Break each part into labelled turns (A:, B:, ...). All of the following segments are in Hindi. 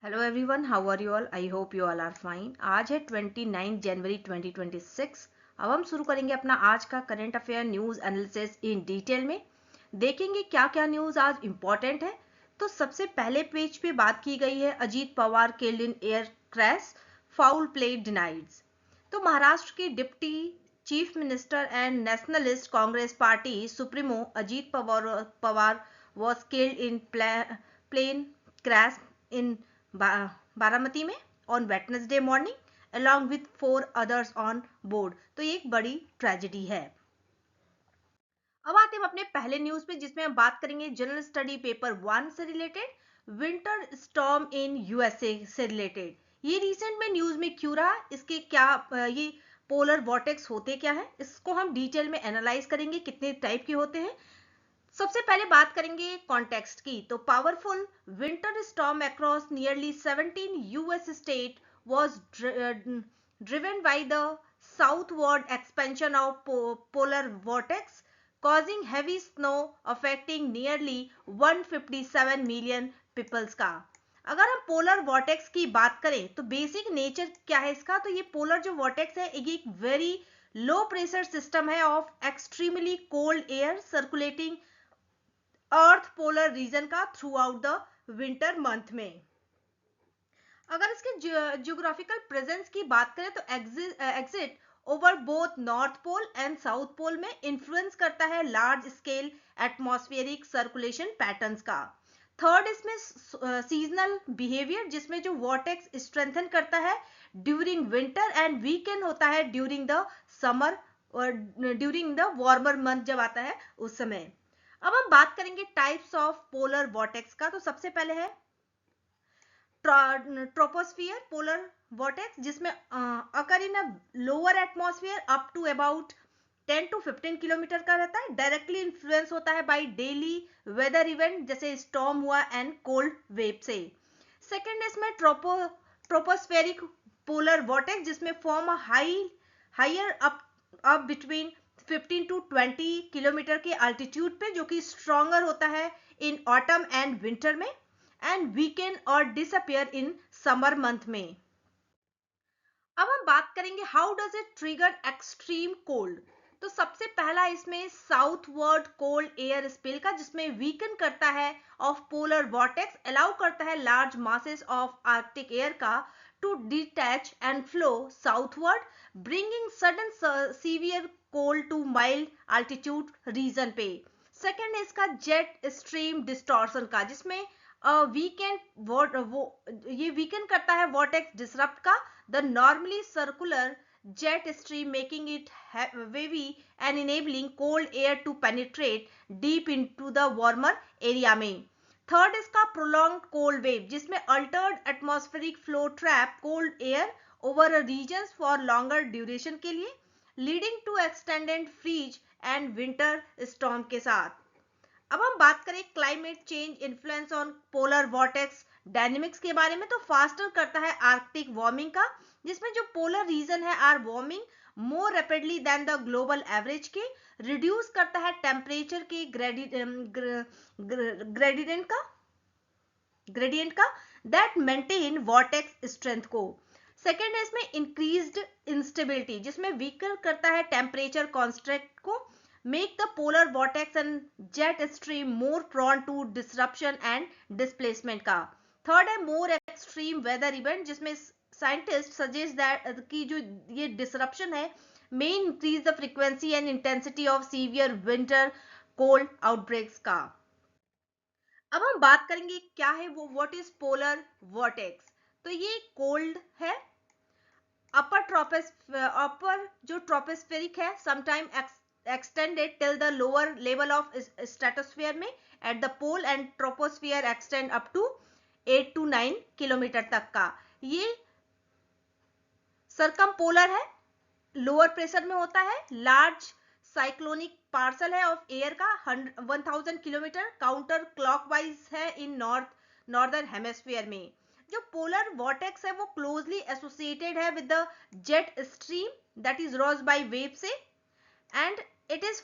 A: Hello everyone, how are you all? I hope you all are fine. आज है 29 जनवरी 2026। अब हम शुरू करेंगे अपना आज का current affair news analysis in detail में। देखेंगे क्या क्या न्यूज आज इंपॉर्टेंट है। तो सबसे पहले पेज पे बात की गई है Ajit Pawar killed in air crash, foul play denied. तो महाराष्ट्र के deputy chief minister and Nationalist Congress Party supremo Ajit Pawar was killed in plane crash in Baramati में on Wednesday morning along with 4 others on board। तो ये एक बड़ी ट्रेजेडी है। अब आते हैं अपने पहले न्यूज पे, जिसमें हम बात करेंगे जनरल स्टडी पेपर 1 से related, winter storm in USA से रिलेटेड। ये रिसेंट में न्यूज में क्यों रहा, इसके क्या ये पोलर वॉर्टेक्स होते क्या है, इसको हम डिटेल में एनालाइज करेंगे, कितने टाइप के होते हैं। सबसे पहले बात करेंगे कॉन्टेक्स्ट की। तो powerful winter storm across nearly 17 US state was driven by the southward expansion of polar vortex causing heavy snow affecting nearly 157 million peoples का। अगर हम पोलर वॉर्टेक्स की बात करें तो बेसिक नेचर क्या है इसका, तो ये पोलर जो वॉर्टेक्स है एक वेरी लो प्रेशर सिस्टम है of extremely cold air circulating earth polar region का throughout the winter month में। अगर इसके जियोग्राफिकल प्रेजेंस की बात करें तो exit over both north pole and south pole में इन्फ्लुएंस करता है large scale atmospheric circulation patterns का। थर्ड इसमें सीजनल बिहेवियर, जिसमें जो वॉर्टेक्स स्ट्रेंथन करता है ड्यूरिंग विंटर एंड वीकेंड होता है ड्यूरिंग द समर और ड्यूरिंग द वार्मर मंथ जब आता है उस समय। अब हम बात करेंगे टाइप्स ऑफ पोलर वॉर्टेक्स का। तो सबसे पहले है ट्रोपोस्फियर पोलर वॉर्टेक्स, जिसमें occur in a lower atmosphere up to about 10 to 15 kilometre का रहता है। डायरेक्टली इन्फ्लुएंस होता है बाय डेली वेदर इवेंट जैसे स्टॉर्म हुआ एंड कोल्ड वेव से। सेकेंड इसमें ट्रोपोस्फेरिक पोलर वॉर्टेक्स, जिसमें form higher up between 15 to 20 kilometre के अल्टीट्यूड पे, जो कि स्ट्रॉन्गर होता है इन ऑटम एंड विंटर में एंड वीकेंड और डिसअपियर इन समर मंथ में। अब हम बात करेंगे how does it trigger extreme cold. तो सबसे पहला इसमें साउथवर्ड कोल्ड एयर स्पेल का, जिसमें वीकन करता है ऑफ पोलर वॉर्टेक्स, अलाउ करता है large masses of Arctic air का to detach and flow southward, bringing sudden severe cold to mild altitude region पे। सेकेंड है इसका जेट स्ट्रीम डिस्टॉर्शन का, जिसमें ये वीकेंड करता है वॉर्टेक्स डिसरप्ट का the normally circular jet stream, making it wavy and enabling cold air to penetrate deep into the warmer area में। थर्ड इसका प्रोलॉन्ग्ड कोल्ड वेव, जिसमें altered atmospheric flow trap cold air over regions for longer duration के लिए, leading to extended freeze and winter storm के साथ। अब हम बात करें climate change influence on polar vortex dynamics के बारे में। तो फास्टर करता है आर्कटिक वार्मिंग का, जिसमें जो पोलर रीजन है are warming more rapidly than the global average के, रिड्यूस करता है टेम्परेचर के ग्रेडियंट का दैट मेंटेन वॉर्टेक्स स्ट्रेंथ को। सेकेंड है इसमें इंक्रीज्ड इंस्टेबिलिटी, जिसमें वीकर करता है टेम्परेचर कॉन्स्टेंट को, make the polar vortex and jet stream more prone to disruption and displacement का। थर्ड है more extreme weather event, जिसमें साइंटिस्ट सजेस्ट दैट कि जो ये डिसरप्शन है may increase the frequency and intensity of severe winter cold outbreaks का। अब हम बात करेंगे क्या है वो व्हाट इज पोलर वॉर्टेक्स। तो ये कोल्ड है, अपर जो ट्रोपोस्फेरिक है sometime extended till the lower level of stratosphere में at the pole and troposphere extend up to 8 to 9 kilometre तक का। ये सरकमपोलर है, लोअर प्रेशर में होता है, लार्ज साइक्लोनिक पार्सल है ऑफ एयर का 1000 किलोमीटर काउंटर क्लॉकवाइज है इन नॉर्दर्न हेमिस्फीयर में। जो पोलर वॉर्टेक्स है वो क्लोजली एसोसिएटेड है with the jet stream that is Rossby wave से, and it is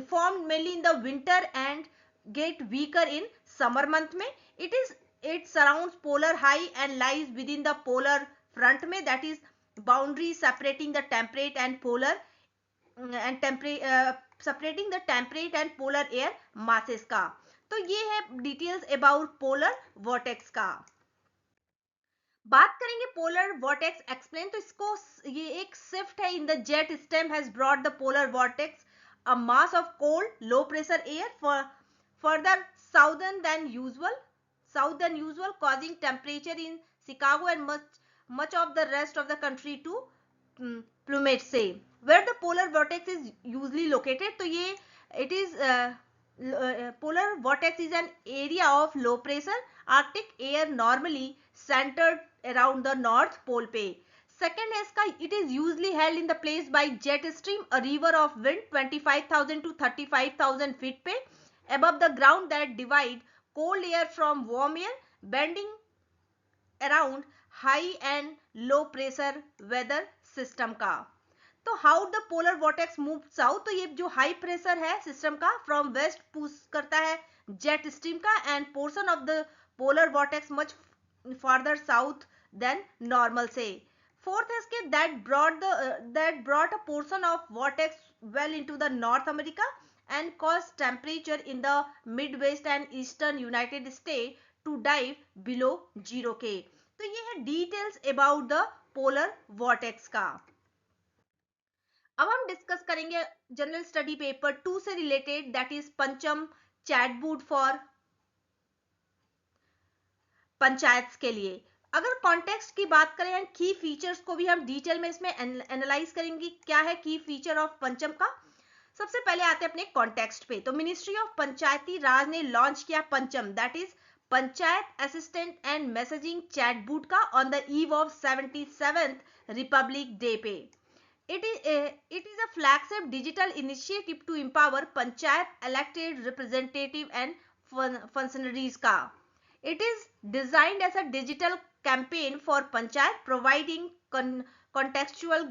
A: formed mainly in the winter and get weaker in summer month में। it is it surrounds polar high and lies within the polar front में, that is boundary separating the temperate and polar separating the temperate and polar air masses का। तो ये है डिटेल्स अबाउट पोलर वॉर्टेक्स का। बात करेंगे पोलर वॉर्टेक्स एक्सप्लेन, तो इसको ये एक शिफ्ट है in the jet stem has brought the polar vortex a mass of cold low pressure air further southern than usual causing temperature in Chicago and much of the rest of the country to plummet say where the polar vortex is usually located। तो ये it is polar vortex is an area of low pressure arctic air normally centered around the north pole पे। सेकेंड है इसका, it is usually held in the place by jet stream, a river of wind 25,000 to 35,000 feet पे above the ground that divide cold air from warm air, bending around high and low pressure weather system का। तो how the polar vortex move south, तो ये जो हाई प्रेशर है सिस्टम का फ्रॉम वेस्ट पुश करता है जेट स्ट्रीम का end portion of the polar vortex much farther south than normal say। Fourth is कि that brought a portion of vortex well into the North America and caused temperature in the Midwest and Eastern United States to dive below 0 K। तो ये है details about the polar vortex का। अब हम डिस्कस करेंगे जनरल स्टडी पेपर 2 से रिलेटेड, दैट इज पंचम चैटबूट फॉर पंचायत के लिए। अगर कॉन्टेक्स्ट की बात करें एंड की फीचर्स को भी हम डिटेल में इसमें एनालाइज करेंगे, क्या है की फीचर ऑफ पंचम का। सबसे पहले आते हैं अपने कॉन्टेक्स्ट पे, तो मिनिस्ट्री ऑफ पंचायती राज ने लॉन्च किया Pancham, that is panchayat assistant and messaging chatbot का on the eve of 77th Republic Day पे। It is a flagship digital initiative to empower panchayat elected representative and functionaries का। It is designed as a digital campaign for panchayat, providing contextual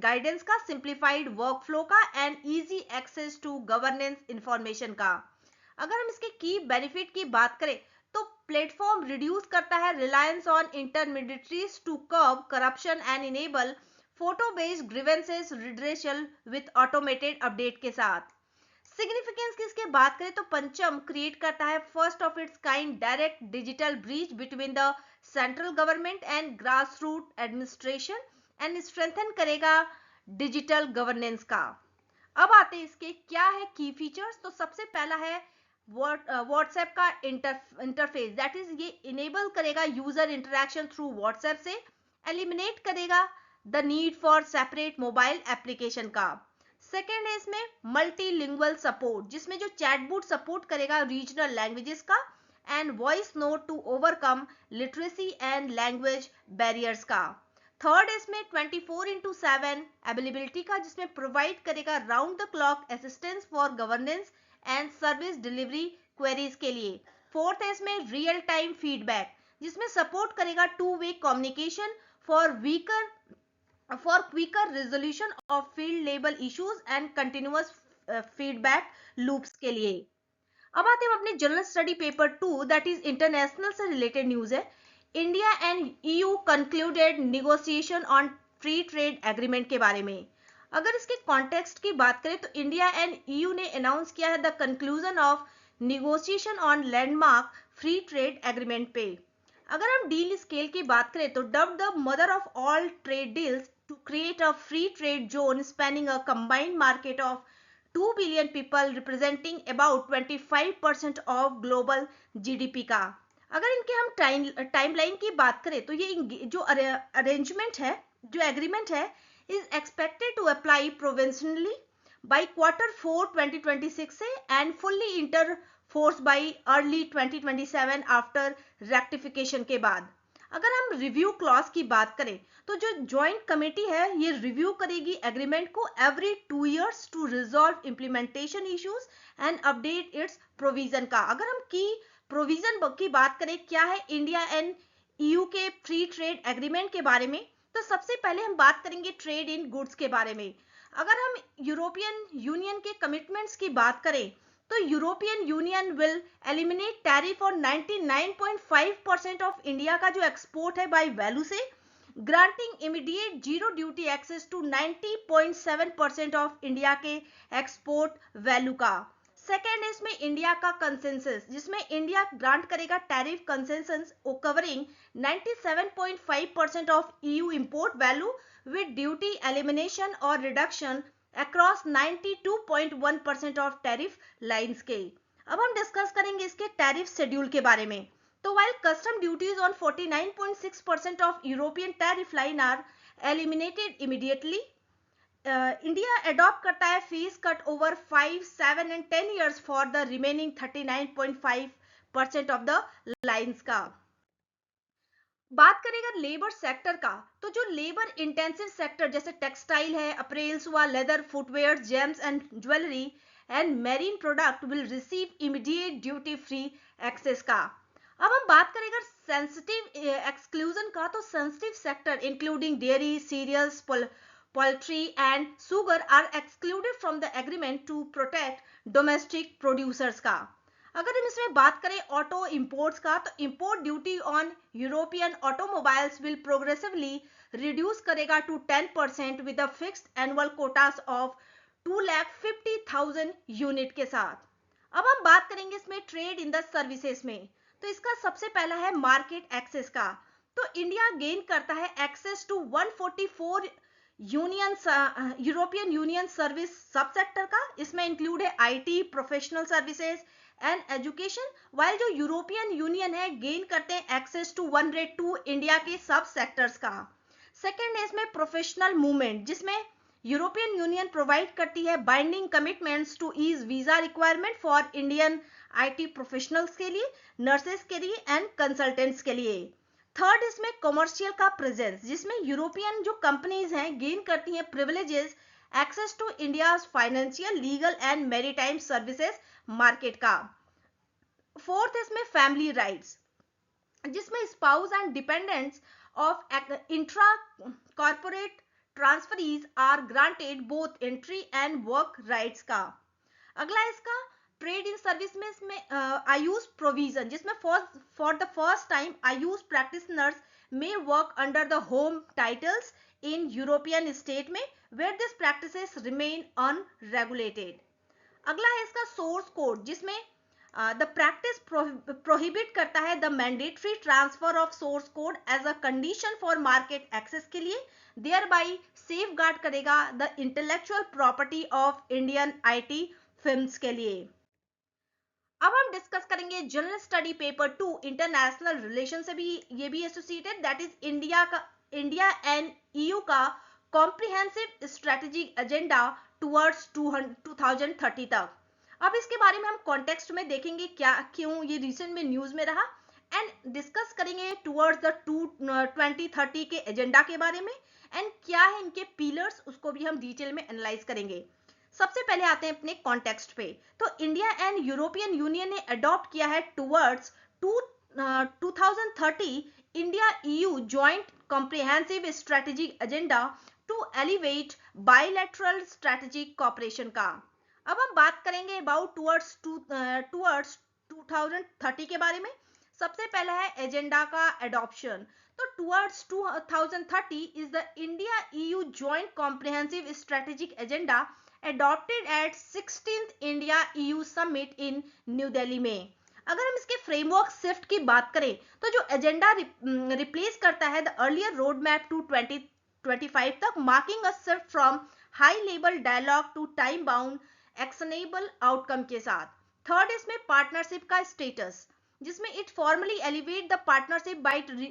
A: guidance का, simplified workflow का and easy access to governance information का। अगर हम इसके की बेनिफिट की बात करें तो प्लेटफॉर्म रिड्यूस करता है reliance on intermediaries to curb corruption and enable photo based grievances redressal with automated update के साथ। सिग्निफिकेंस की इसके बात करें तो पंचम क्रिएट करता है first of its kind direct digital bridge between the central government and grass root administration and strengthen करेगा डिजिटल गवर्नेंस का। अब आते हैं इसके क्या है की फीचर्स, तो सबसे पहला है व्हाट्सएप का इंटरफेस, दैट इज ये इनेबल करेगा यूजर इंटरेक्शन थ्रू व्हाट्सएप से, एलिमिनेट करेगा the need for separate mobile application का। सेकेंड है इसमें मल्टीलिंगुअल सपोर्ट, जिसमें जो चैटबूट सपोर्ट करेगा रीजनल लैंग्वेजेस का and voice note to overcome literacy and language barriers का। थर्ड इसमें 24/7 अवेलेबिलिटी का, जिसमें प्रोवाइड करेगा round the clock assistance for governance and service delivery queries के लिए। फोर्थ है इसमें रियल टाइम फीडबैक, जिसमें सपोर्ट करेगा two way communication for quicker resolution of field level issues and continuous feedback loops के लिए। अब आते हैं अपने general study paper 2, that is international से रिलेटेड न्यूज है। India and EU concluded negotiation on free trade agreement के बारे में। अगर इसके कॉन्टेक्स्ट की बात करें तो इंडिया एंड ईयू ने अनाउंस किया है the conclusion of negotiation on landmark free trade agreement पे। अगर हम डील स्केल की बात करें तो dubbed the mother of all trade deals to create a free trade zone spanning a combined market of 2 billion people representing about 25% of global GDP का। अगर इनके हम टाइमलाइन की बात करें तो ये जो अरेंजमेंट है, जो एग्रीमेंट है, is expected to apply provincially by Q4 2026 से and fully enter force by early 2027 after rectification के बाद। अगर हम रिव्यू क्लॉज की बात करें तो जो ज्वाइंट कमेटी है ये रिव्यू करेगी एग्रीमेंट को every 2 years to resolve implementation issues and update its provision का। अगर हम की प्रोविजन की बात करें क्या है इंडिया एंड ईयू के फ्री ट्रेड एग्रीमेंट के बारे में, तो सबसे पहले हम बात करेंगे ट्रेड इन गुड्स के बारे में। अगर हम यूरोपियन यूनियन के कमिटमेंट्स की बात करें तो European Union will eliminate tariff on 99.5% of India का जो एक्सपोर्ट है बाय वैल्यू से, granting immediate zero duty access to 90.7% of India के एक्सपोर्ट वैल्यू का। सेकेंड है इसमें इंडिया का कंसेंसस, जिसमें इंडिया ग्रांट करेगा tariff consensus covering 97.5% of EU import value with duty elimination और reduction across 92.1% of tariff lines के। अब हम डिस्कस करेंगे इसके टैरिफ शेड्यूल के बारे में। तो while custom duties on 49.6% of European tariff line are eliminated immediately, India adopt करता है phase cut over 5, 7 and 10 years for the remaining 39.5% of the lines का। बात करेगा लेबर सेक्टर का, तो जो लेबर इंटेंसिव सेक्टर जैसे टेक्सटाइल है, अपरेल्स हुआ, leather, footwear, gems and jewellery and marine product will receive immediate duty free access का। अब हम बात करेंगे सेंसिटिव एक्सक्लूजन का, तो sensitive sector including dairy, cereals, poultry and sugar are excluded from the agreement to protect domestic producers का। अगर हम इसमें बात करें ऑटो इंपोर्ट्स का, तो import duty on European automobiles will progressively reduce करेगा to 10% with a fixed annual quotas of 2,50,000 unit के साथ। अब हम बात करेंगे इसमें ट्रेड इन द सर्विसेज में, तो इसका सबसे पहला है मार्केट एक्सेस का। तो इंडिया गेन करता है access to 144 European Union service sub sector का। इसमें इंक्लूड है IT, professional services and education, while जो यूरोपियन यूनियन है गेन करते हैं एक्सेस टू 102 इंडिया के सब सेक्टर्स का। सेकेंड है इसमें प्रोफेशनल मूवमेंट, जिसमें यूरोपियन यूनियन प्रोवाइड करती है binding commitments to ease visa requirement for Indian IT professionals के लिए, नर्सेस के लिए एंड कंसल्टेंट्स के लिए। थर्ड इसमें कमर्शियल का प्रेजेंस, जिसमें यूरोपियन जो कंपनीज हैं गेन करती हैं privileges access to India's financial, legal and maritime services market का। फोर्थ इसमें फैमिली राइट्स, जिसमें spouse and dependents of intra corporate transferees are granted both entry and work rights का। अगला इसका ट्रेड इन सर्विस में इसमें आयुष प्रोविजन, जिसमें for the first time Ayush practitioners may work under the home titles in European state में where this practices remain unregulated. अगला है इसका सोर्स कोड, जिसमें द प्रैक्टिस प्रोहिबिट करता है the mandatory transfer of source code as a condition for market access के लिए, देयर बाई सेफ गार्ड करेगा the intellectual property of Indian IT films के लिए। अब हम डिस्कस करेंगे general study paper 2 international relation से भी ये भी associated, that is India and EU का कॉम्प्रिहेंसिव स्ट्रेटेजिक एजेंडा टुवर्ड्स 2030 तक। अब इसके बारे में हम कॉन्टेक्स्ट में देखेंगे क्या क्यों ये रिसेंट में न्यूज में रहा, एंड डिस्कस करेंगे टुवर्ड्स द 2030 के एजेंडा के बारे में, एंड क्या है इनके पिलर्स उसको भी हम डिटेल में एनालाइज करेंगे। सबसे पहले आते हैं अपने कॉन्टेक्स्ट पे, तो इंडिया एंड यूरोपियन यूनियन ने अडॉप्ट किया है towards 2030 India EU joint comprehensive strategic agenda to elevate bilateral strategic cooperation का। अब हम बात करेंगे अबाउट टुवर्ड्स 2030 के बारे में। सबसे पहला है एजेंडा का एडॉप्शन, तो towards 2030 is the India EU joint comprehensive strategic agenda adopted at 16th India EU Summit in new Delhi में। अगर हम इसके फ्रेमवर्क शिफ्ट की बात करें, तो जो एजेंडा रिप्लेस करता है the earlier road map to 2025 तक, marking a shift from high level dialogue to time bound actionable outcome के साथ। थर्ड इसमें पार्टनरशिप का स्टेटस, जिसमें it formally elevate the partnership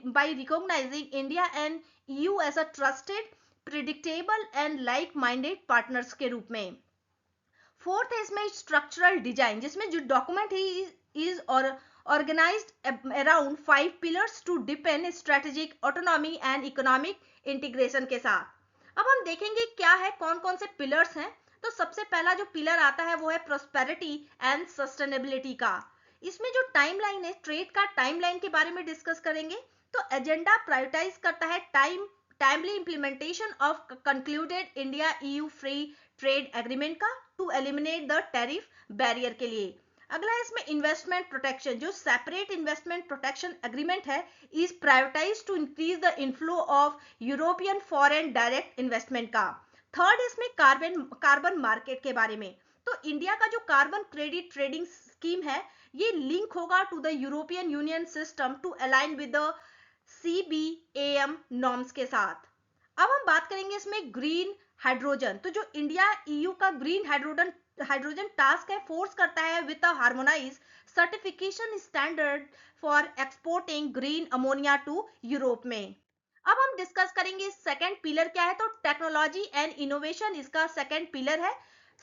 A: by recognising India and EU as a trusted, predictable and like minded partners के रूप में। फोर्थ है इसमें स्ट्रक्चरल डिजाइन, जिसमें जो document is organised around 5 pillars to depend strategic autonomy and economic integration के साथ। अब हम देखेंगे क्या है, कौन कौन से पिलर्स हैं। तो सबसे पहला जो पिलर आता है वो है प्रोस्पेरिटी एंड सस्टेनेबिलिटी का। इसमें जो टाइमलाइन है, ट्रेड का टाइमलाइन के बारे में डिस्कस करेंगे। तो एजेंडा प्रायोरिटाइज करता है timely implementation of concluded India EU free trade agreement का। To eliminate the tariff barrier के लिए। अगला है इसमें इन्वेस्टमेंट प्रोटेक्शन, जो सेपरेट इन्वेस्टमेंट प्रोटेक्शन एग्रीमेंट है is prioritise to increase the inflow of European foreign direct investment का। थर्ड इसमें कार्बन मार्केट के बारे में। तो इंडिया का जो कार्बन क्रेडिट ट्रेडिंग स्कीम है ये लिंक होगा to the European Union system to align with the CBAM norms के साथ। अब हम बात करेंगे इसमें ग्रीन हाइड्रोजन। तो जो इंडिया EU का ग्रीन हाइड्रोजन टास्क है फोर्स करता है with a harmonise certification standard for exporting green ammonia to Europe में। अब हम डिस्कस करेंगे सेकंड पिलर क्या है। तो टेक्नोलॉजी एंड इनोवेशन इसका सेकंड पिलर है।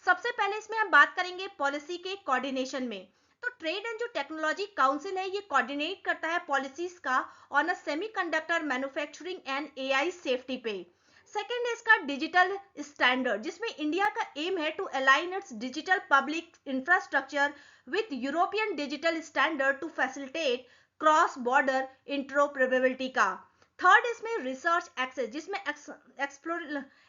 A: सबसे पहले इसमें हम बात करेंगे पॉलिसी के कोऑर्डिनेशन में। तो ट्रेड एंड जो टेक्नोलॉजी काउंसिल है ये कोऑर्डिनेट करता है पॉलिसीज का on a semiconductor manufacturing and AI safety पे। सेकेंड है इसका डिजिटल स्टैंडर्ड, जिसमें इंडिया का एम है to align its digital public infrastructure with European digital standard to facilitate cross border interoperability का। थर्ड इसमें रिसर्च एक्सेस, जिसमें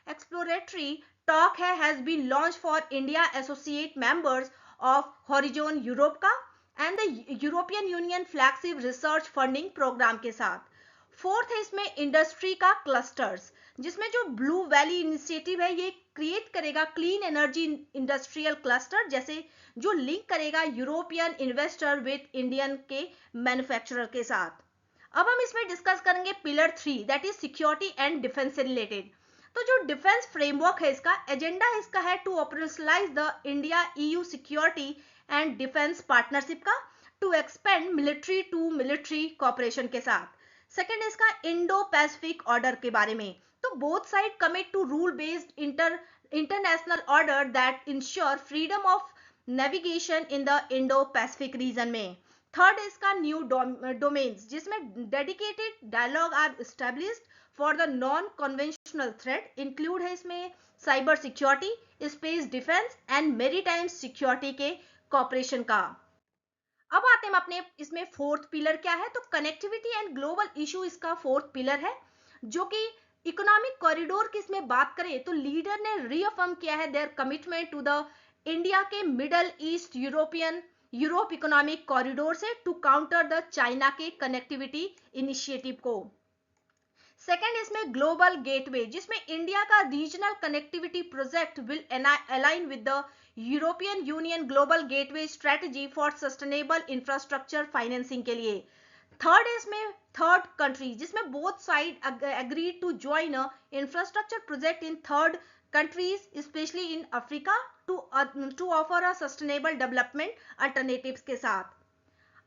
A: एक्सप्लोरेटरी टॉक है has been launch for India associate members of Horizon Europe का and the European Union flagship research funding programme के साथ। फोर्थ है इसमें इंडस्ट्री का क्लस्टर्स, जिसमें जो ब्लू वैली इनिशिएटिव है ये क्रिएट करेगा क्लीन एनर्जी इंडस्ट्रियल क्लस्टर, जैसे जो लिंक करेगा यूरोपियन इन्वेस्टर विद इंडियन के मैन्युफैक्चरर के साथ। अब हम इसमें डिस्कस करेंगे pillar 3 that is security and defence से रिलेटेड। तो जो डिफेंस फ्रेमवर्क है इसका एजेंडा इसका है to operationalise the India EU security and defence partnership का to expand military to military cooperation के साथ। सेकेंड इसका इंडो पैसिफिक ऑर्डर के बारे में। तो both side commit to rule based international order that ensure freedom of navigation in the Indo Pacific region में। थर्ड इसका न्यू डोमेन्स, जिसमें dedicated dialogue are established for the non conventional threat, include है इसमें cyber security, space defence and maritime security के कॉपरेशन का। अब आते हैं अपने इसमें फोर्थ पिलर क्या है। तो कनेक्टिविटी एंड ग्लोबल इशू इसका फोर्थ पिलर है, जो कि इकोनॉमिक कॉरिडोर की इसमें बात करें तो लीडर ने रीअफर्म किया है their commitment to the India के Middle East Europe economic corridor से टू काउंटर द चाइना के कनेक्टिविटी इनिशिएटिव को। सेकेंड इसमें ग्लोबल गेटवे, जिसमें इंडिया का regional connectivity project will align with the European Union global gateway strategy for sustainable infrastructure financing के लिए। थर्ड इसमें थर्ड कंट्री, जिसमें both side agree to join infrastructure project in third countries especially in Africa to offer a sustainable development alternatives के साथ।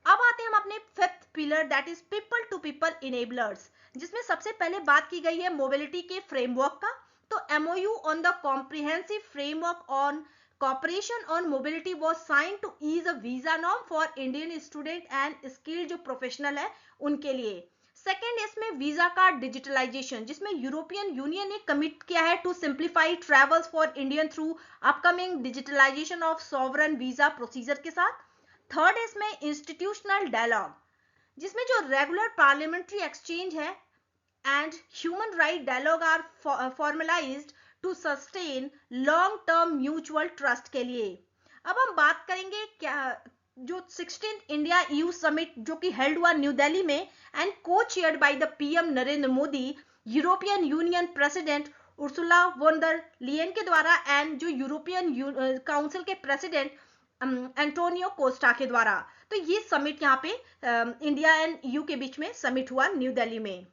A: अब आते हैं हम अपने fifth pillar that is people to people enablers, जिसमें सबसे पहले बात की गई है मोबिलिटी के फ्रेमवर्क का। तो MOU on the comprehensive framework on cooperation on mobility was signed to ease a visa norm for Indian student and skilled जो प्रोफेशनल है उनके लिए। सेकेंड इसमें वीजा का डिजिटलाइजेशन, जिसमें यूरोपियन यूनियन ने कमिट किया है to simplify travels for Indian through upcoming digitalisation of sovereign visa procedure के साथ। थर्ड इसमें इंस्टीट्यूशनल डायलॉग, जिसमें जो रेगुलर पार्लियामेंट्री एक्सचेंज है and human right dialogue are formalised to sustain long term mutual trust के लिए। अब हम बात करेंगे क्या जो 16th इंडिया EU समिट जो कि हेल्ड हुआ न्यू दिल्ली में and cochaired by the PM Narendra Modi, European Union president Ursula von der Leyen के द्वारा एंड जो यूरोपियन काउंसिल के प्रेसिडेंट एंटोनियो कोस्टा के द्वारा। तो ये समिट यहाँ पे इंडिया एंड EU के बीच में समिट हुआ न्यू दिल्ली में।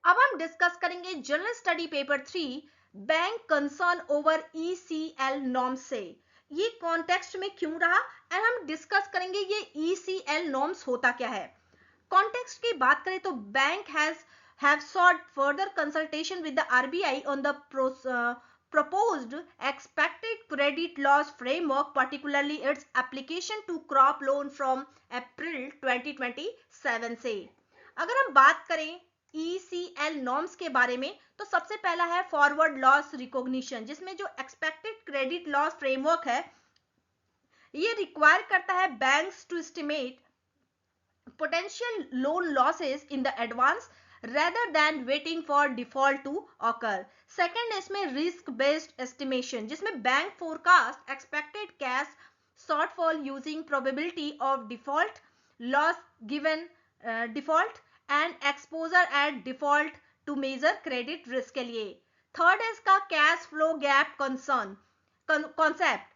A: अब हम डिस्कस करेंगे general study paper 3 bank concern over ECL norms से। ये कॉन्टेक्स्ट में क्यों रहा एंड हम डिस्कस करेंगे ये ECL नॉर्म्स होता क्या है। कॉन्टेक्स्ट की बात करें तो bank have sought further consultation with the RBI on the proposed expected credit loss framework, particularly its application to crop loan from April 2027 से। अगर हम बात करें ECL नॉर्म्स के बारे में तो सबसे पहला है फॉरवर्ड लॉस रिकॉग्निशन, जिसमें जो एक्सपेक्टेड क्रेडिट लॉस फ्रेमवर्क है ये रिक्वायर करता है banks to estimate potential loan losses in the advance rather than waiting for default to occur. Second है इसमें रिस्क बेस्ड एस्टिमेशन, जिसमें bank forecast expected cash shortfall using probability of default, loss given default and exposure at default to measure credit risk के लिए. थर्ड है इसका कैश फ्लो गैप कॉन्सेप्ट,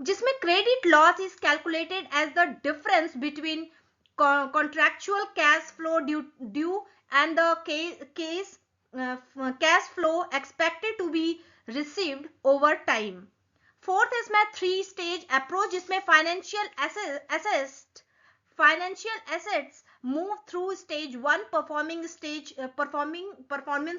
A: जिसमें credit loss is calculated as the difference between contractual cash flow due and the cash flow expected to be received over time. Fourth इसमें 3 स्टेज अप्रोच, जिसमें financial assets move through stage 1 performance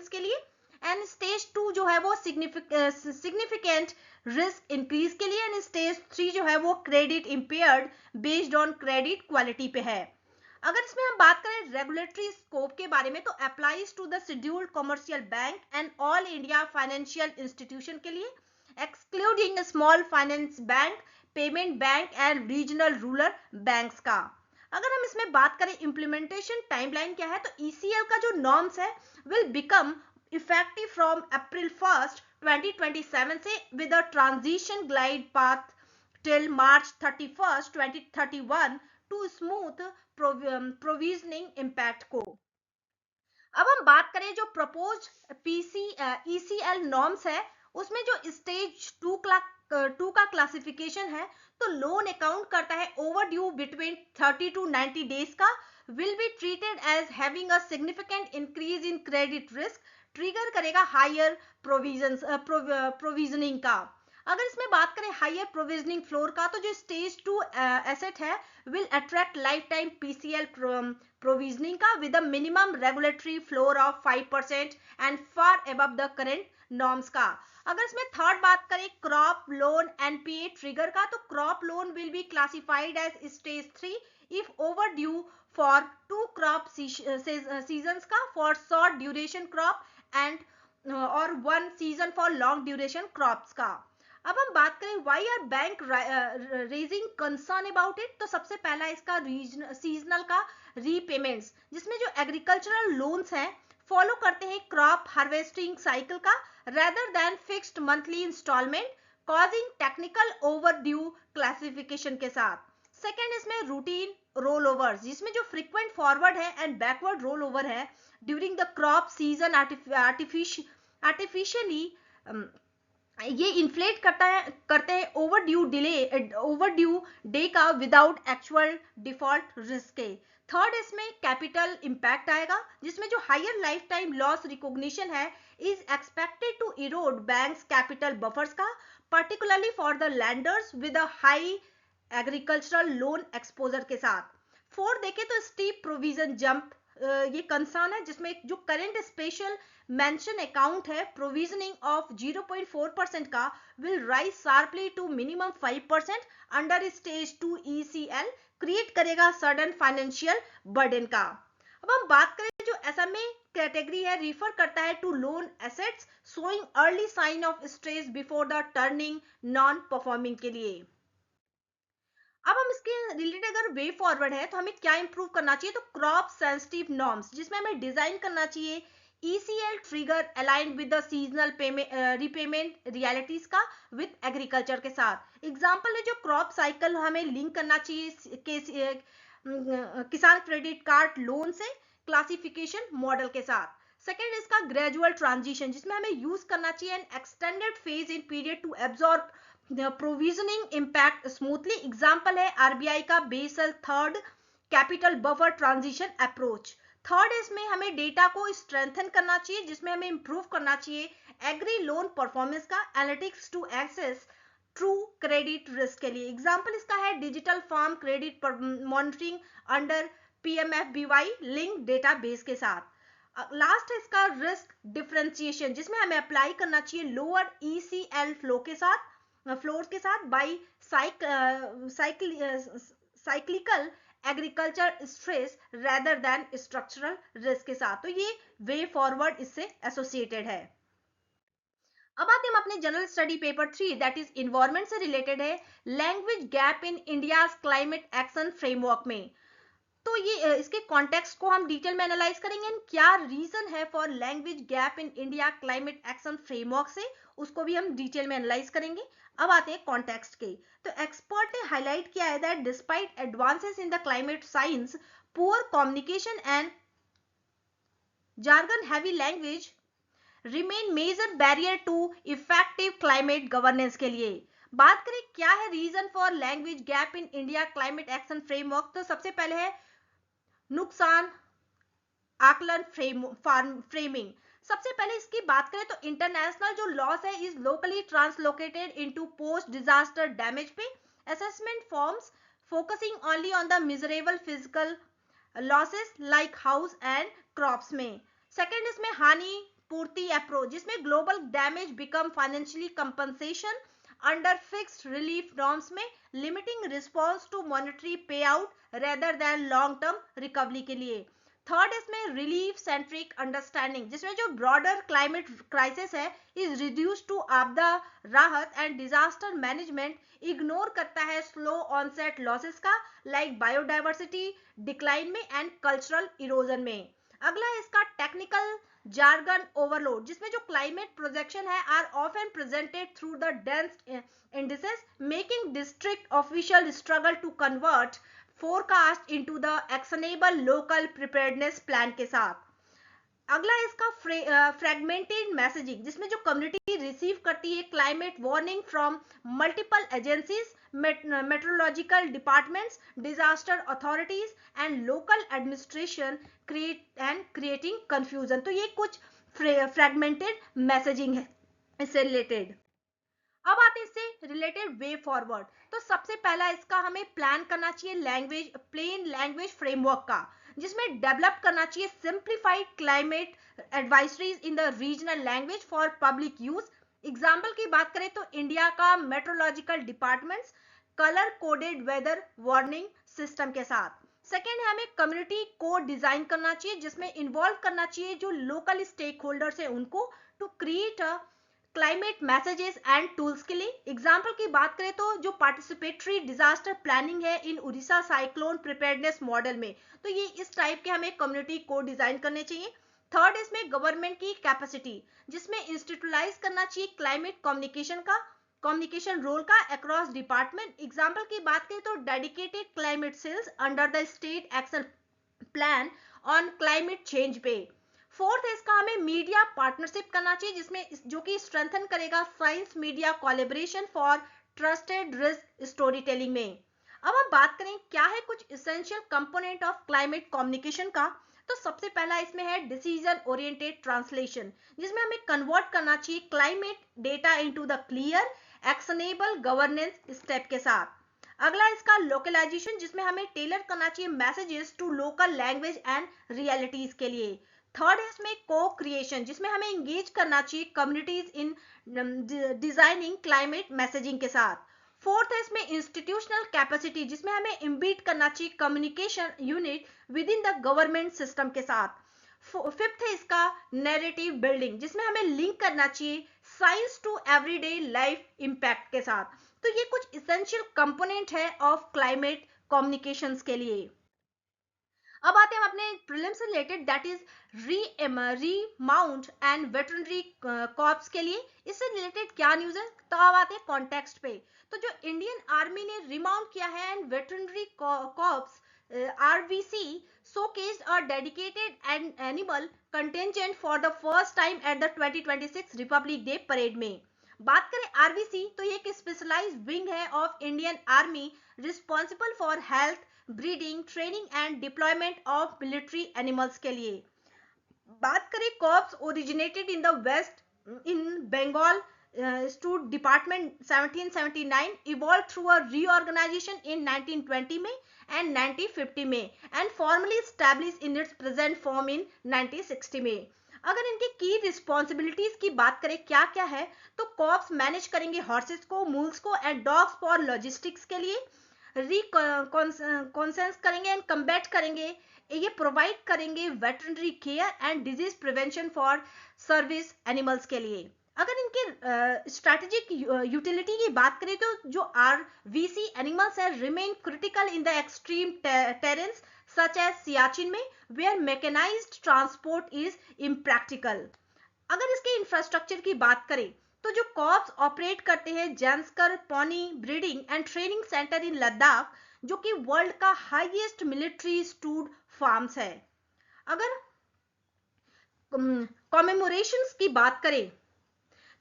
A: के लिए, एंड स्टेज 2 जो है वो सिग्निफिकेंट रिस्क इंक्रीज के लिए, एंड स्टेज 3 जो है वो credit impaired based on credit quality पे है. अगर इसमें हम बात करें रेगुलेटरी स्कोप के बारे में, तो applies to the scheduled commercial bank and all India financial institution के लिए, excluding small finance bank, payment bank and regional rural banks का. अगर हम इसमें बात करें इम्प्लीमेंटेशन टाइमलाइन क्या है, तो ईसीएल का जो नॉर्म्स है will become effective from April 1st 2027 से, with a transition glide path till March 31st 2031 to smooth provisioning impact को. अब हम बात करें जो प्रपोज ईसीएल नॉर्म्स है, उसमें जो स्टेज 2 का क्लासिफिकेशन है, तो लोन अकाउंट करता है overdue between 30 to 90 days का, will be treated as having a significant increase in credit risk, trigger करेगा हायर प्रोविजनिंग का. अगर इसमें बात करें हायर प्रोविजनिंग फ्लोर का, तो जो स्टेज 2 एसेट है will attract lifetime PCL provisioning का with a minimum regulatory floor of 5% and far above the current norms का. अगर इसमें थर्ड बात करें क्रॉप लोन एनपीए ट्रिगर का, तो crop loan will be classified as stage 3 if overdue for 2 crop seasons का, for short duration crop and और 1 season for long duration crops का. अब हम बात करें why are bank raising concern about it, तो सबसे पहला इसका सीजनल का रीपेमेंट्स, जिसमें जो एग्रीकल्चरल लोन्स हैं फॉलो करते हैं क्रॉप हार्वेस्टिंग साइकिल का rather than fixed monthly instalment, causing technical overdue classification के साथ. सेकेंड इसमें रूटीन रोल ओवर्स, जिसमें जो फ्रीक्वेंट फॉरवर्ड है एंड बैकवर्ड रोल ओवर है during the crop season artificially ये इन्फ्लेट करते हैं ओवरड्यू डे का विदाउट एक्चुअल डिफॉल्ट रिस्क के. थर्ड इसमें कैपिटल इंपैक्ट आएगा, जिसमें जो higher lifetime loss recognition है is expected to erode banks capital buffers का, particularly for the lenders with a high agricultural loan exposure के साथ. फोर्थ देखें तो स्टीप प्रोविजन जंप, ये कंसर्न है, जिसमें जो करंट स्पेशल मेंशन अकाउंट है प्रोविजनिंग ऑफ 0.4% का will rise sharply to minimum 5% under stage 2 ECL, create करेगा सडन फाइनेंशियल बर्डन का. अब हम बात करें जो एसएमए कैटेगरी है रिफर करता है to loan assets showing early sign of stress before the turning non performing के लिए. अब हम इसके रिलेटेड अगर वे फॉरवर्ड है तो हमें क्या इंप्रूव करना चाहिए, तो क्रॉप सेंसिटिव नॉर्म्स, जिसमें हमें डिजाइन करना चाहिए ECL trigger aligned with the seasonal repayment realities का विद एग्रीकल्चर के साथ. एग्जांपल है जो क्रॉप साइकिल हमें लिंक करना चाहिए किसान क्रेडिट कार्ड लोन से क्लासिफिकेशन मॉडल के साथ. सेकेंड इसका ग्रेजुअल ट्रांजिशन, जिसमें हमें यूज करना चाहिए an extended phase in period to absorb provisioning impact smoothly. Example है आरबीआई का Basel third capital buffer transition approach. Third इसमें हमें डेटा को स्ट्रेंथन करना चाहिए, जिसमें हमें इंप्रूव करना चाहिए एग्री लोन परफॉर्मेंस का analytics to access true credit risk के लिए. एग्जाम्पल इसका है digital farm credit monitoring under PMFBY link database के साथ. लास्ट है इसका रिस्क डिफरेंशिएशन, जिसमें हमें अप्लाई करना चाहिए लोअर ईसीएल फ्लोर्स के साथ by cyclical agriculture stress rather than structural risk के साथ. तो ये वे फॉरवर्ड इससे एसोसिएटेड है. अब आते हम अपने general study paper 3 that is environment से रिलेटेड है, language gap in India's climate action framework में. तो ये इसके कॉन्टेक्स्ट को हम डिटेल में एनालाइज करेंगे एंड क्या रीजन है for language gap in India climate action framework से, उसको भी हम डिटेल में एनालाइज करेंगे। अब आते हैं कॉन्टेक्स्ट के। तो एक्सपर्ट ने हाईलाइट किया है that despite advances in the climate science, poor communication and jargon heavy language remain major barrier to effective climate governance के लिए। बात करें क्या है reason for language gap in India climate action framework, तो सबसे पहले है नुकसान आकलन फ्रेमिंग। सबसे पहले इसकी बात करें तो इंटरनेशनल जो लॉस है is locally translocated into post disaster damage पे assessment forms focusing only on the measurable physical losses like house and crops में। सेकेंड इसमें हानि पूर्ति अप्रोच, जिसमें global damage become financially compensation under fixed relief norms में, limiting response to monetary payout rather than long term recovery के लिए। थर्ड इसमें रिलीफ सेंट्रिक अंडरस्टैंडिंग, जिसमें जो ब्रॉडर क्लाइमेट क्राइसिस है इज रिड्यूस टू आपदा राहत एंड डिजास्टर मैनेजमेंट, इग्नोर करता है स्लो ऑनसेट लॉसेस का लाइक बायोडाइवर्सिटी डिक्लाइन में एंड कल्चरल इरोजन में। अगला है इसका टेक्निकल जार्गन ओवरलोड, जिसमें जो क्लाइमेट प्रोजेक्शन है are often presented through the dense indices making district official struggle to convert forecast into the actionable local preparedness plan के साथ। अगला है इसका फ्रेगमेंटेड मैसेजिंग, जिसमें जो कम्युनिटी रिसीव करती है climate warning from multiple agencies, meteorological departments, disaster authorities and local administration creating confusion. तो ये कुछ फ्रेगमेंटेड मैसेजिंग है इससे रिलेटेड। अब आते हैं इससे रिलेटेड वे फॉरवर्ड। तो सबसे पहला इसका हमें प्लान करना चाहिए लैंग्वेज प्लेन लैंग्वेज फ्रेमवर्क का, जिसमें डेवलप करना चाहिए simplified climate advisories in the regional language for public use. Example की बात करें तो इंडिया का meteorological departments colour coded weather warning system के साथ। सेकेंड है हमें कम्युनिटी को डिजाइन करना चाहिए, जिसमें इन्वॉल्व करना चाहिए जो लोकल स्टेक होल्डर्स है उनको to create a climate messages and tools के लिए। एग्जाम्पल की बात करें तो जो पार्टिसिपेटरी डिजास्टर प्लानिंग है इन उड़ीसा साइक्लोन प्रिपेयर्डनेस मॉडल में, तो ये इस टाइप के हमें कम्युनिटी को डिजाइन करने चाहिए। थर्ड इसमें गवर्नमेंट की कैपेसिटी, जिसमें इंस्टीट्यूलाइज करना चाहिए क्लाइमेट कम्युनिकेशन रोल का अक्रॉस डिपार्टमेंट। एग्जाम्पल की बात करें तो dedicated climate sales under the state action plan on climate change पे। फोर्थ है इसका हमें मीडिया पार्टनरशिप करना चाहिए, जिसमें जो कि स्ट्रेंथन करेगा science media collaboration for trusted risk story telling में। अब हम बात करें क्या है कुछ essential component of climate communication का, तो सबसे पहला इसमें है डिसीजन ओरिएंटेड ट्रांसलेशन, जिसमें हमें कन्वर्ट करना चाहिए climate data into the clear actionable governance step के साथ। अगला इसका लोकलाइजेशन, जिसमें हमें टेलर करना चाहिए messages to local language and realities के लिए। थर्ड है इसमें को क्रिएशन, जिसमें हमें इंगेज करना चाहिए communities in designing climate messaging के साथ। फोर्थ है इसमें इंस्टीट्यूशनल कैपेसिटी, जिसमें हमें इम्बीड करना चाहिए communication unit with in the government system के साथ। फिफ्थ है इसका नैरेटिव बिल्डिंग, जिसमें हमें लिंक करना चाहिए science to everyday life impact के साथ। तो ये कुछ इसेंशियल कंपोनेंट है ऑफ क्लाइमेट कम्युनिकेशंस के लिए। अब आते हैं हम अपने प्रीलिम्स से related, that is remount and veterinary corps के लिए। इससे रिलेटेड क्या न्यूज है, तो अब आते हैं कॉन्टेक्स्ट पे। तो जो इंडियन आर्मी ने रिमाउंट किया है and veterinary corps RVC showcased a dedicated and animal contingent for the first time at the 2026 Republic Day parade में। बात करें RVC तो ये एक स्पेशलाइज्ड विंग है of Indian army responsible for health breeding training and deployment of military animals के लिए। बात करें corps originated in the West in Bengal stud department 1779, evolve through a reorganisation in 1920 में एंड 1950 में and formally establish in its present form in 1960 में। अगर इनकी की रिस्पॉन्सिबिलिटीज की बात करें क्या क्या है, तो कॉर्प्स मैनेज करेंगे हॉर्सेस को मूल्स को एंड डॉग्स फॉर लॉजिस्टिक्स के लिए, रिकॉन्सेंस करेंगे एंड कम्बैट करेंगे, ये प्रोवाइड करेंगे veterinary care and disease prevention for service animals के लिए। अगर इनके स्ट्रेटेजिक यूटिलिटी की बात करें तो जो आरवीसी एनिमल्स है remain critical in the extreme terrains such as Siachen में where mechanised transport is impractical. अगर इसके इंफ्रास्ट्रक्चर की बात करें तो जो कॉर्प्स ऑपरेट करते हैं Zanskar pony breeding and training centre in Ladakh, जो कि वर्ल्ड का हाईएस्ट मिलिट्री स्टूड फार्म्स है। अगर कॉमेमोरेशंस की बात करें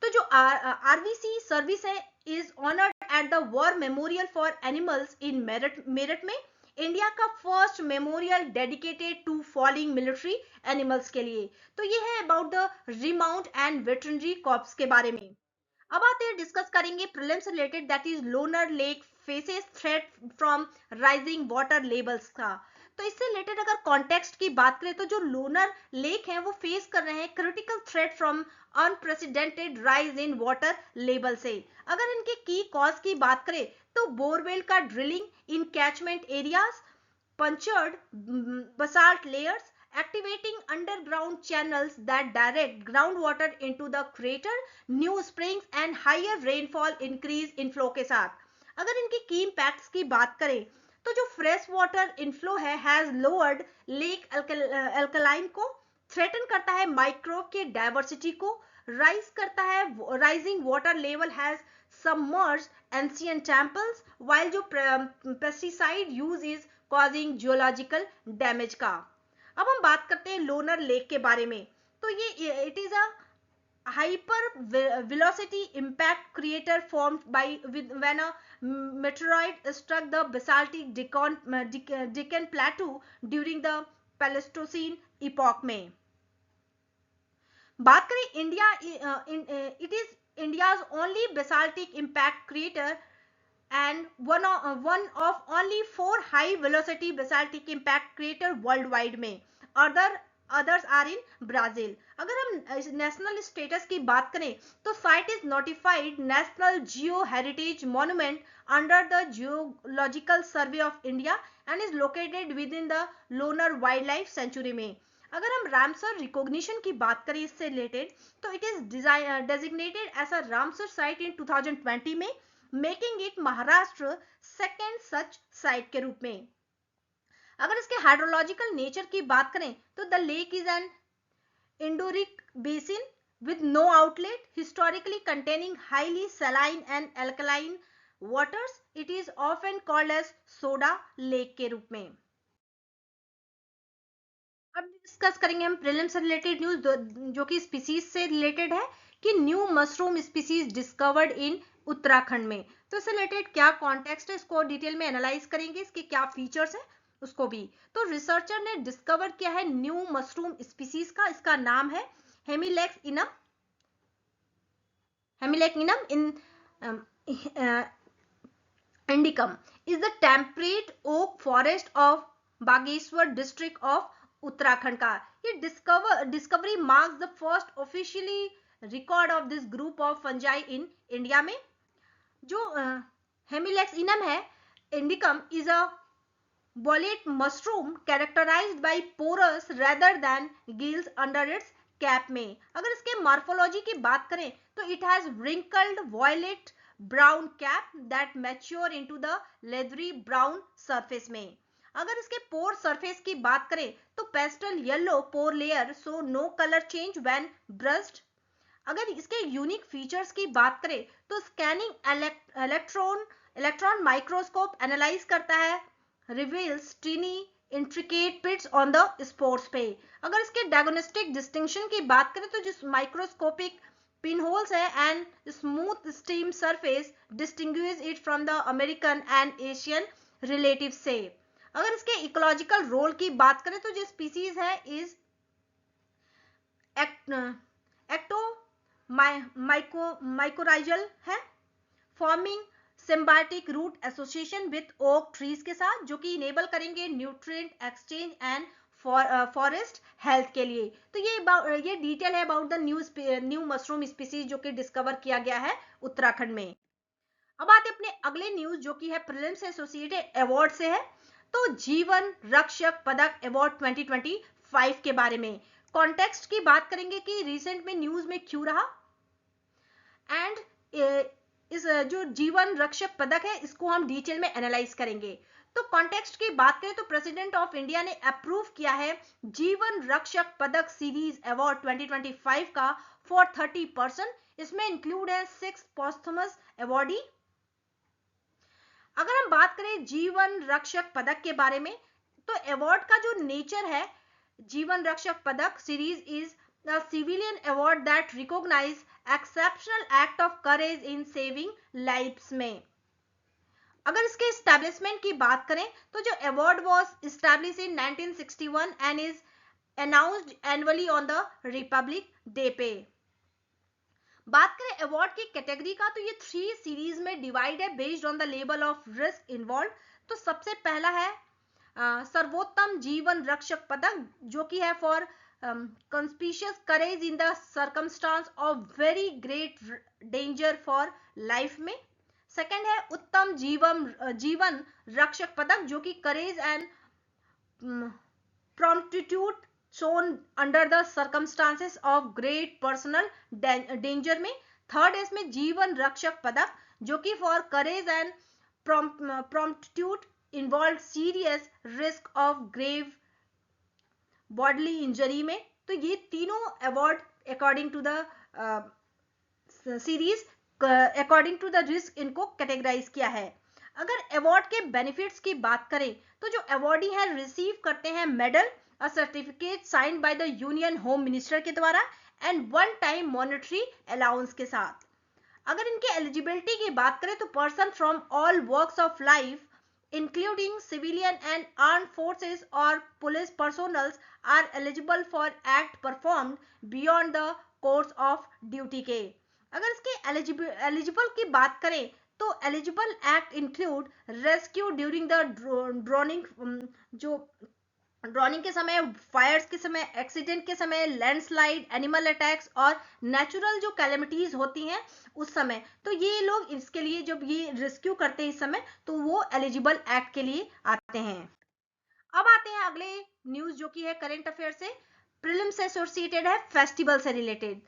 A: तो जो आरवीसी सर्विस है is honoured at the war memorial for animals in Meerut में, इंडिया का first memorial dedicated to falling military animals के लिए। तो ये है about the remount and veterinary corps के बारे में। अब आते हैं डिस्कस करेंगे prelims related, that is Lonar lake faces threat from rising water levels का। तो इससे रिलेटेड अगर कॉन्टेक्स्ट की बात करें तो जो लोनर लेक है वो फेस कर रहे हैं critical threat from unprecedented rise in water level से। अगर इनके की कॉज की बात करें तो बोरवेल का drilling in catchment areas, punctured basalt layers, activating underground channels that direct groundwater into the crater, new springs and higher rainfall increase inflow के साथ। अगर इनकी की impacts की बात करें तो जो फ्रेश वाटर इनफ्लो है हैज लोअर्ड लेक अल्कलाइन को, थ्रेटन करता है माइक्रोब के डाइवर्सिटी को, राइज करता है rising water level has submerged ancient temples, while जो pesticide use is causing geological damage का। अब हम बात करते हैं लोनर लेक के बारे में। तो ये it is a hyper velocity impact crater formed by when a meteorite struck the basaltic Deccan Plateau during the Pleistocene epoch में। बात करें India, it is India's only basaltic impact crater and one of only 4 high velocity basaltic impact crater worldwide में। others are in Brazil। अगर हम नेशनल स्टेटस की बात करें तो site is notified national geo heritage monument under the geological survey of India and is located within the Lonar wildlife sanctuary में। अगर हम रामसर रिकॉग्निशन की बात करें इससे रिलेटेड तो it is designated as a Ramsar site in 2020 में, making it Maharashtra second such site के रूप में। अगर इसके हाइड्रोलॉजिकल नेचर की बात करें तो the lake is an endorheic basin with no outlet, historically containing highly saline and alkaline waters. It is often called as soda lake के रूप में। अब डिस्कस करेंगे हम प्रीलिम्स से रिलेटेड न्यूज जो कि स्पीसीज से रिलेटेड है कि new mushroom species discovered in Uttarakhand में। तो इससे रिलेटेड क्या कॉन्टेक्स्ट है इसको डिटेल में एनालाइज करेंगे, इसके क्या फीचर्स है उसको भी। तो रिसर्चर ने डिस्कवर किया है न्यू मशरूम स्पीसीज का, इसका नाम है Hemileccinum. Hemileccinum in indicum is the temperate oak forest of Bageshwar district of Uttarakhand का। ये discovery marks the first officially record of this group of fungi in India में। जो हेमिलेक्स इनम है indicum is a bolete mushroom characterized by porous rather than gills under its cap में। अगर इसके मॉर्फोलॉजी की बात करें तो it has wrinkled violet brown cap that mature into the leathery brown surface में। अगर इसके पोर सरफेस की बात करें तो pastel yellow pore layer so no colour change when brushed. अगर इसके यूनिक फीचर्स की बात करें तो स्कैनिंग इलेक्ट्रॉन माइक्रोस्कोप एनालाइज करता है reveals tiny intricate pits on the spores पे। अगर इसके diagnostic distinction की बात करें तो जिस microscopic pinholes है and smooth stream surface distinguish it from the American and Asian relatives से। अगर इसके ecological role की बात करें तो जो species है is ecto mycorrhizal है, forming symbiotic root association with oak trees के साथ, जो कि इनेबल करेंगे nutrient exchange and forest health के लिए। तो ये डिटेल है about the new mushroom species जो कि डिस्कवर किया गया है उत्तराखंड में। अब आते अपने अगले न्यूज जो कि है प्रीलिम्स से एसोसिएटेड अवार्ड से है। तो जीवन रक्षक पदक अवार्ड 2025 के बारे में कॉन्टेक्स्ट की बात करेंगे कि रिसेंट में न्यूज में क्यों रहा। एंड इस जो जीवन रक्षक पदक है इसको हम डिटेल में एनालाइज करेंगे। तो कॉन्टेक्स्ट की बात करें तो प्रेसिडेंट ऑफ इंडिया ने अप्रूव किया है जीवन रक्षक पदक सीरीज अवार्ड 2025 का फॉर 30 पर्सन। इसमें इंक्लूड है 6 पोस्थुमस अवार्डी। अगर हम बात करें जीवन रक्षक पदक के बारे में तो अवार्ड का जो नेचर है, जीवन रक्षक पदक series is a civilian award that recognize exceptional act of courage in saving lives में। अगर इसके एस्टैब्लिशमेंट की बात करें तो जो award was establish in 1961 and is announced annually on the Republic Day पे। बात करें अवार्ड की कैटेगरी का तो ये 3 सीरीज में डिवाइड है based on the level of risk involve. तो सबसे पहला है सर्वोत्तम जीवन रक्षक पदक जो कि है for conspicuous courage in the circumstance of very great danger for life में। सेकंड है उत्तम जीवन रक्षक पदक जो कि करेज and promptitude shown under the circumstances of great personal danger में। थर्ड है इसमें जीवन रक्षक पदक जो कि for courage and promptitude involved serious risk of grave bodily injury में। तो ये तीनों award according to the series according to the risk इनको कैटेगराइज किया है। अगर अवार्ड के बेनिफिट्स की बात करें तो जो अवार्डी है रिसीव करते हैं medal, a certificate signed by the union home minister के द्वारा and one time monetary allowance के साथ। अगर इनके एलिजिबिलिटी की बात करें तो person from all works of life including civilian and armed forces or police personnel are eligible for act performed beyond the course of duty के। अगर इसके एलिजिबल की बात करें तो eligible act include rescue during the droning के समय, फायर्स के समय, एक्सीडेंट के समय, लैंडस्लाइड, एनिमल अटैक्स और नेचुरल जो कैलेमिटीज होती हैं उस समय। तो ये लोग इसके लिए जब ये रेस्क्यू करते हैं इस समय तो वो एलिजिबल एक्ट के लिए आते हैं। अब आते हैं अगले न्यूज जो कि है करंट अफेयर से, प्रीलिम से एसोसिएटेड है, फेस्टिवल से रिलेटेड।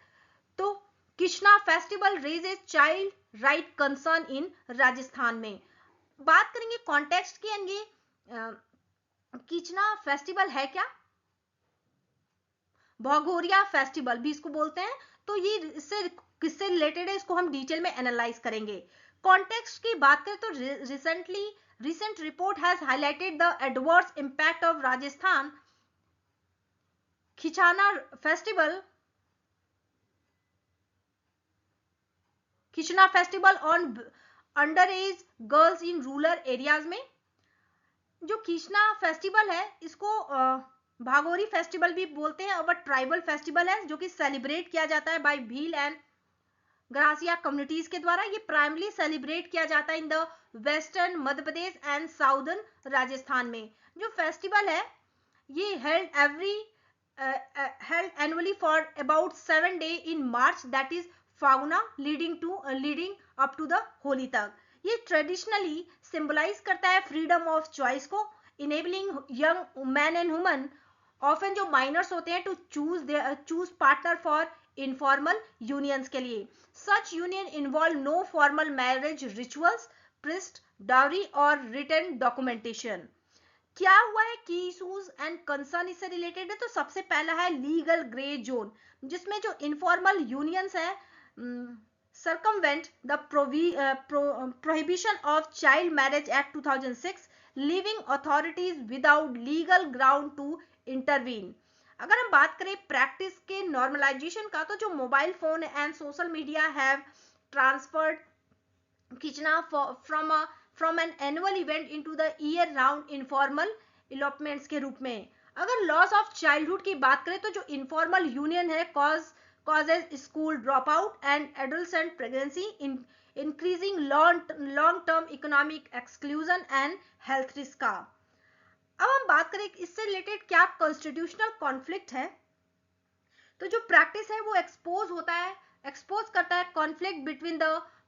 A: तो Krishna festival raises child right concern in Rajasthan में। बात करेंगे कॉन्टेक्स्ट की, ये कृष्णा फेस्टिवल है क्या, भगोरिया फेस्टिवल भी इसको बोलते हैं। तो ये इससे किससे रिलेटेड है इसको हम डिटेल में एनालाइज करेंगे। कॉन्टेक्स्ट की बात करें तो recent report has highlighted the adverse impact of Rajasthan Khichana festival on underage girls in rural areas में। जो कृष्णा फेस्टिवल है इसको भागोरी फेस्टिवल भी बोलते हैं और ट्राइबल फेस्टिवल है जो कि सेलिब्रेट किया जाता है by Bhil and Garasia communities के द्वारा। ये प्राइमरली सेलिब्रेट किया जाता है in the western Madhya Pradesh and southern Rajasthan में। जो फेस्टिवल है ये held annually for about 7 days in March, that is Phaguna, leading up to the Holi तक। ये ट्रेडिशनली सिंबलाइज करता है फ्रीडम ऑफ चॉइस को, enabling young man and woman often जो माइनर्स होते हैं to choose partner for informal unions के लिए। Such union involve no formal marriage rituals, priest, dowry और रिटन डॉक्यूमेंटेशन। क्या हुआ है की इशूज एंड कंसर्न इससे रिलेटेड है। तो सबसे पहला है लीगल ग्रे जोन, जिसमें जो इनफॉर्मल यूनियंस है circumvent the prohibition of Child Marriage Act 2006, leaving authorities without legal ground to intervene। अगर हम बात करें प्रैक्टिस के नॉर्मलाइजेशन का तो जो mobile phone and social media have transferred खींचना from an annual event into the year round informal elopements के रूप में। अगर लॉस ऑफ चाइल्डहुड की बात करें तो जो इनफॉर्मल यूनियन है causes school dropout and adolescent pregnancy, increasing long-term economic exclusion and health risk का। अब हम बात करें इससे रिलेटेड क्या कॉन्स्टिट्यूशनल कॉन्फ्लिक्ट है। तो जो प्रैक्टिस है वो एक्सपोज करता है conflict between the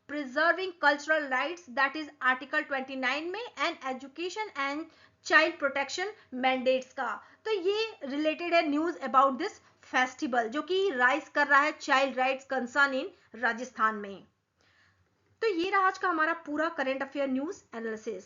A: preserving cultural rights, that is article 29 में, and education and child protection mandates का। तो ये रिलेटेड है न्यूज अबाउट दिस फेस्टिवल जो कि राइज कर रहा है child rights concern in Rajasthan में। तो ये रहा आज का हमारा पूरा करंट अफेयर न्यूज एनालिसिस।